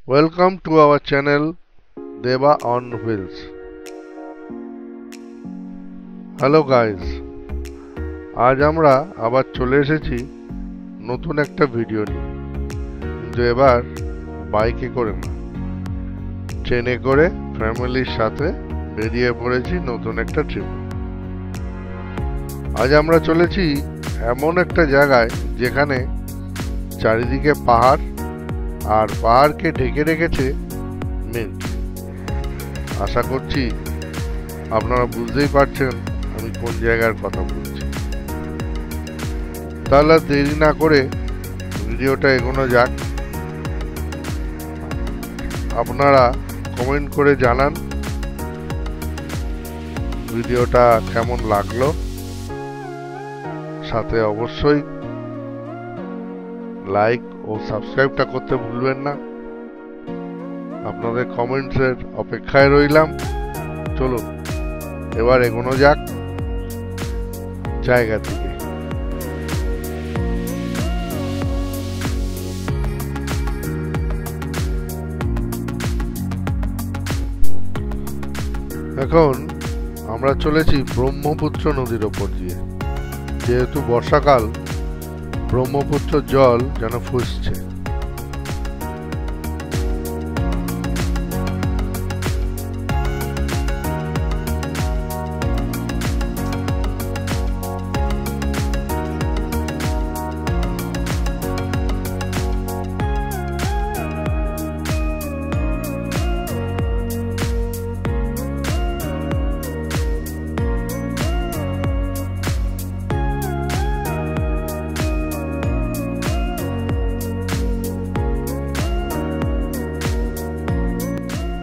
Welcome to our channel Deva on Wheels. Hello guys, আজ আমরা আবার চলে এসেছি নতুন একটা ভিডিও নিয়ে, কিন্তু এবার বাইকে করে না, ট্রেনে করে ফ্যামিলির সাথে বেরিয়ে পড়েছি নতুন একটা ট্রিপ। আজ আমরা চলেছি এমন একটা জায়গায় যেখানে চারিদিকে পাহাড়, আর পাহাড়কে ঢেকে রেখেছে মেঘ। আশা করছি আপনারা বুঝতেই পারছেন আমি কোন জায়গার কথা বলছি। তাহলে দেরি না করে ভিডিওটা এগোনো যাক। আপনারা কমেন্ট করে জানান ভিডিওটা কেমন লাগলো, সাথে অবশ্যই লাইক ও সাবস্ক্রাইবটা করতে ভুলবেন না। আপনাদের কমেন্টসের অপেক্ষায় রইলাম। চলুন এবার এগোনো যাক জায়গা থেকে। এখন আমরা চলেছি ব্রহ্মপুত্র নদীর ওপর দিয়ে। যেহেতু বর্ষাকাল, ব্রহ্মপুত্র জল যেন ফুসছে।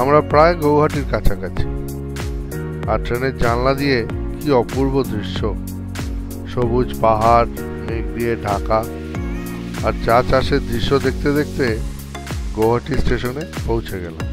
আমরা প্রায় গৌহাটির কাছাকাছি, আর ট্রেনের জানলা দিয়ে কি অপূর্ব দৃশ্য, সবুজ পাহাড়, মেঘ দিয়ে ঢাকা, আর চা চাষের দৃশ্য দেখতে দেখতে গৌহাটি স্টেশনে পৌঁছে গেলাম।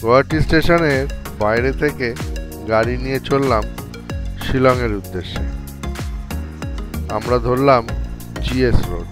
গৌহাটি স্টেশনের বাইরে থেকে গাড়ি নিয়ে চললাম শিলংয়ের উদ্দেশ্যে। আমরা ধরলাম জিএস রোড।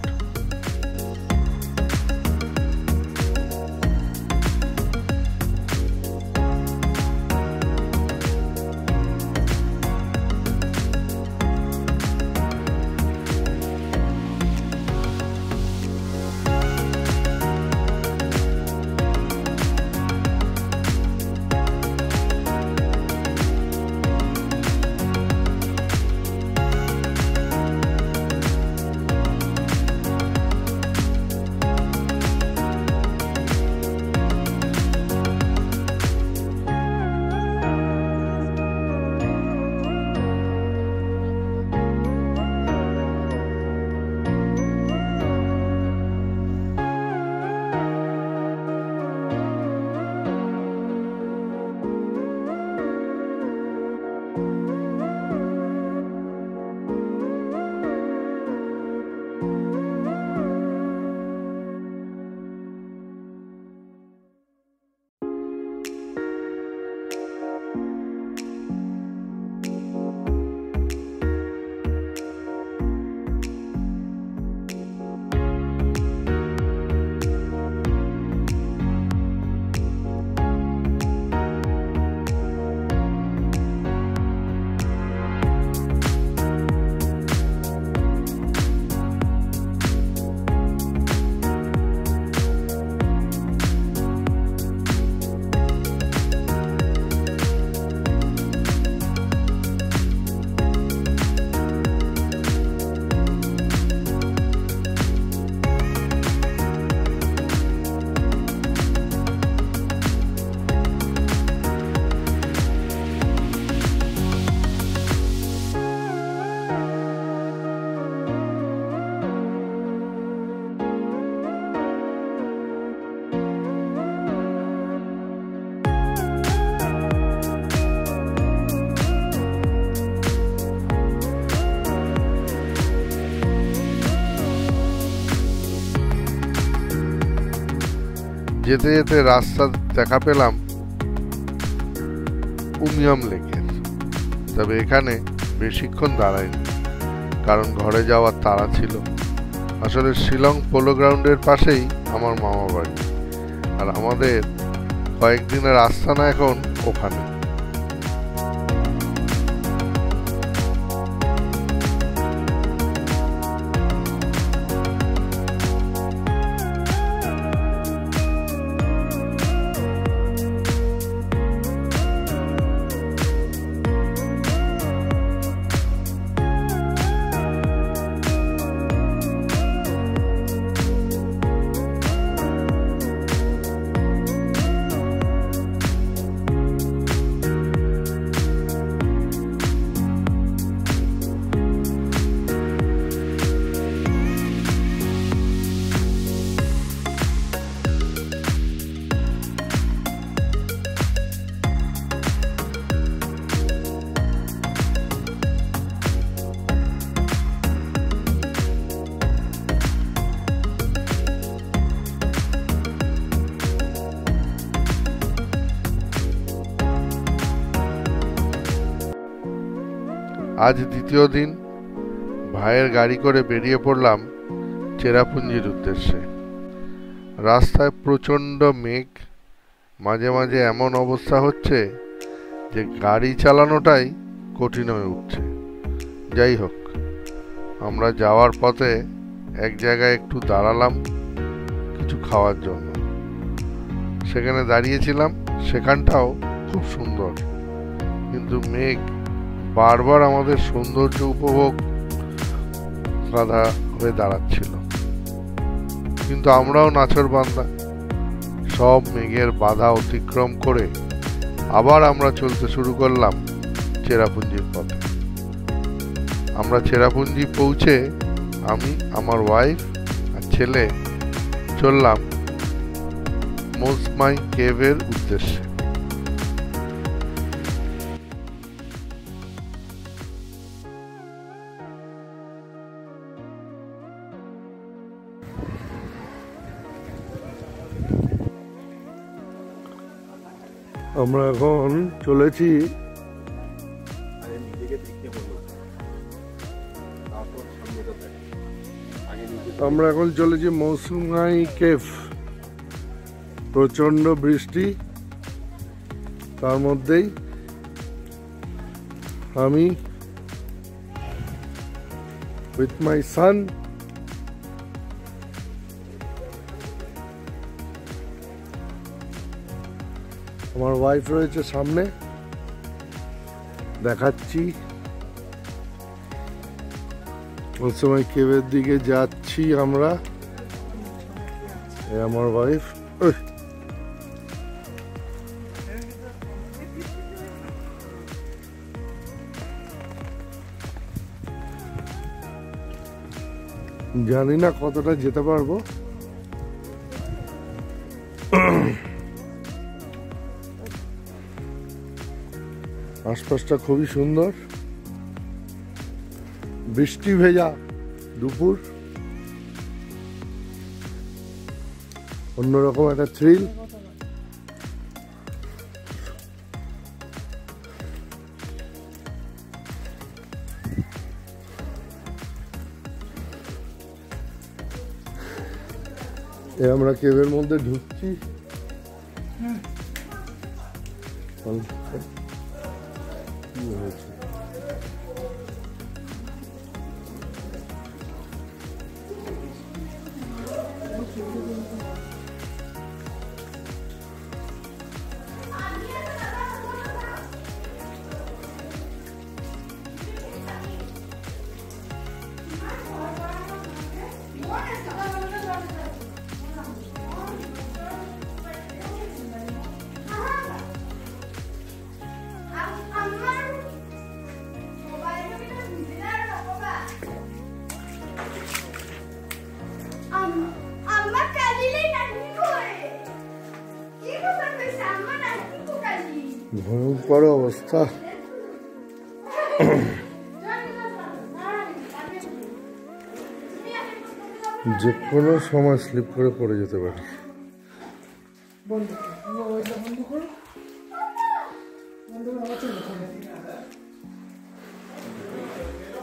যেতে যেতে রাস্তা দেখা পেলাম উমিয়াম লেকের। তবে এখানে বেশিক্ষণ দাঁড়াইনি, কারণ ঘরে যাওয়ার তাড়া ছিল। আসলে শিলং পোলো গ্রাউন্ডের পাশেই আমার মামা বাড়ি, আর আমাদের কয়েকদিনের আস্তানা এখন ওখানে। আজ দ্বিতীয় দিন ভাইয়ের গাড়ি করে বেরিয়ে পড়লাম চেরাপুঞ্জির উদ্দেশ্যে। রাস্তায় প্রচণ্ড মেঘ, মাঝে মাঝে এমন অবস্থা হচ্ছে যে গাড়ি চালানোটাই কঠিন হয়ে উঠছে। যাই হোক, আমরা যাওয়ার পথে এক জায়গায় একটু দাঁড়ালাম কিছু খাওয়ার জন্য। সেখানে দাঁড়িয়েছিলাম, সেখানটাও খুব সুন্দর, কিন্তু মেঘ বারবার আমাদের সৌন্দর্য উপভোগ বাধা হয়ে দাঁড়াচ্ছিল। কিন্তু আমরাও নাছোড়বান্দা, সব মেঘের বাধা অতিক্রম করে আবার আমরা চলতে শুরু করলাম চেরাপুঞ্জির পথে। আমরা চেরাপুঞ্জি পৌঁছে আমি, আমার ওয়াইফ আর ছেলে চললাম মোজমাই কেভের উদ্দেশ্যে। আমরা এখন চলেছি মৌসুমাই কেভ। প্রচন্ড বৃষ্টি, তার মধ্যেই আমি উইথ মাই সান আমার ওয়াইফ রয়েছে সামনে, দেখাচ্ছি মৌসুমাই কেভের দিকে যাচ্ছি আমরা। আমার ওয়াইফ জানি না কতটা যেতে পারবো। আশপাশটা খুবই সুন্দর, বৃষ্টি ভেজা দুপুর, অন্যরকম একটা থ্রিল। আমরা কেভের মধ্যে ঢুকছি। কি হয়েছে? ভয়ঙ্কর অবস্থা। যে কোনো সময় স্লিপ করে পড়ে যেতে পারে।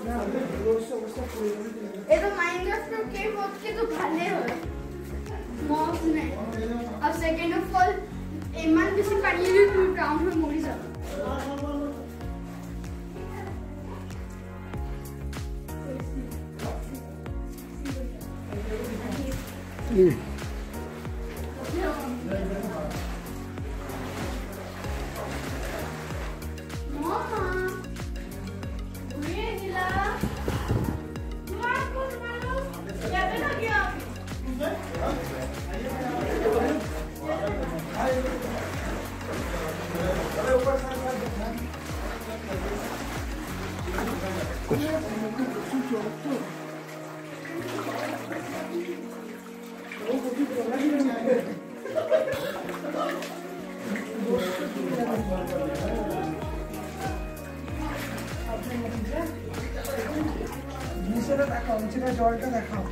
ये तो माइनक्राफ्ट के मोड के तो भाले हो मॉब्स नहीं अब सेकंड ऑफ ऑल एमन किसी पानी टू टाउन में मोड़ी सब জলটা দেখাও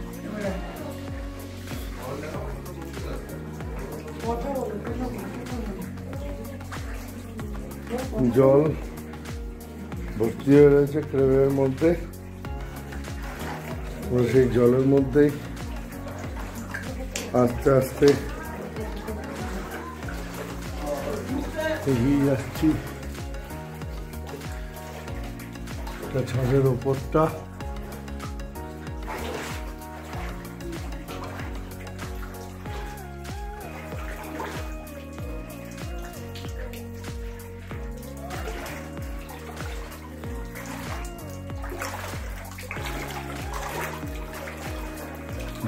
জল ভর্তি হয়ে রয়েছে ক্রেবের মধ্যে, সেই জলের মধ্যেই আস্তে আস্তে এগিয়ে যাচ্ছি। ছাদের ওপরটা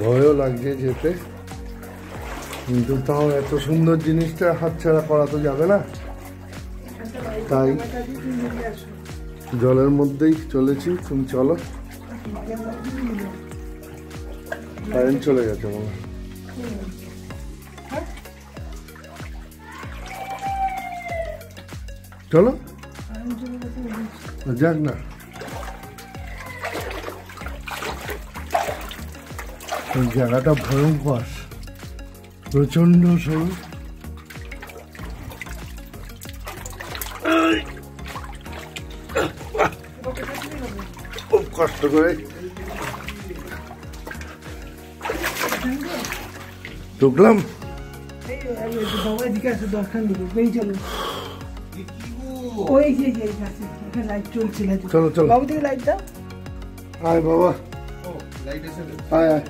ভয়ও লাগছে যেতে, কিন্তু তাও এত সুন্দর জিনিসটা হাতছাড়া করা তো যাবে না, তাই জলের মধ্যেই চলেছি। তুমি চলো, কারেন্ট চলে গেছে মনে হয়। চলো যাক না, জায়গাটা ভয়ঙ্কর, প্রচন্ড সরু, খুব কষ্ট করে ঢুকলাম। চলো চলো বাবু থেকে লাইট দাও। আয় বাবা, আয় আয়।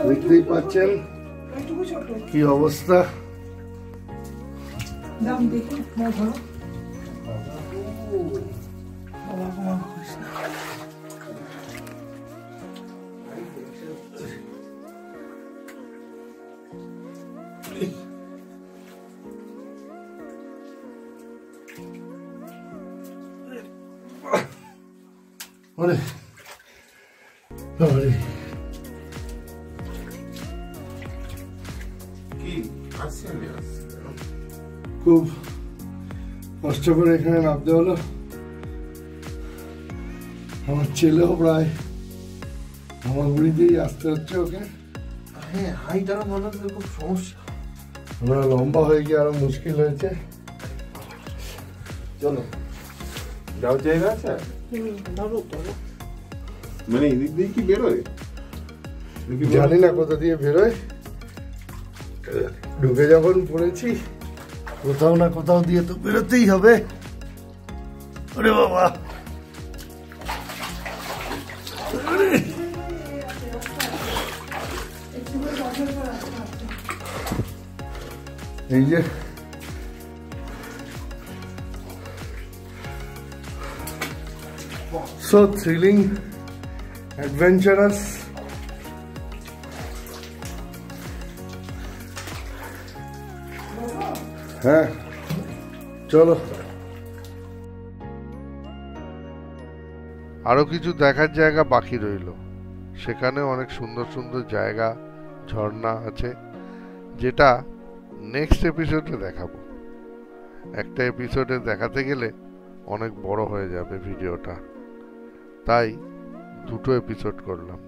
দেখতেই পাচ্ছেন কি অবস্থা। খুব কষ্ট করে এখানে নামতে হলো। আমার ছেলেও প্রায় আমার বুড়িতেই আসতে হচ্ছে ওকে। হ্যাঁ, হাইট আরো বানাতে খুব সমস্যা, আমরা লম্বা হয়ে গিয়ে আরো মুশকিল হয়েছে। চলো যাওয়ার জায়গা আছে? মানে এদিক দিয়ে কি বেরোয়? জানি না কোথা দিয়ে বেরোয়, ঢুকে যখন পড়েছি কোথাও না কোথাও দিয়ে তো বেরোতেই হবে। ওরে বাবা, এই যে so thrilling, adventurous, হ্যাঁ চলো। আরো কিছু দেখার জায়গা বাকি রইল, সেখানে অনেক সুন্দর সুন্দর জায়গা, ঝর্ণা আছে, যেটা নেক্সট এপিসোডে দেখাবো। একটা এপিসোডে দেখাতে গেলে অনেক বড় হয়ে যাবে ভিডিওটা, তাই দুটো এপিসোড করলাম।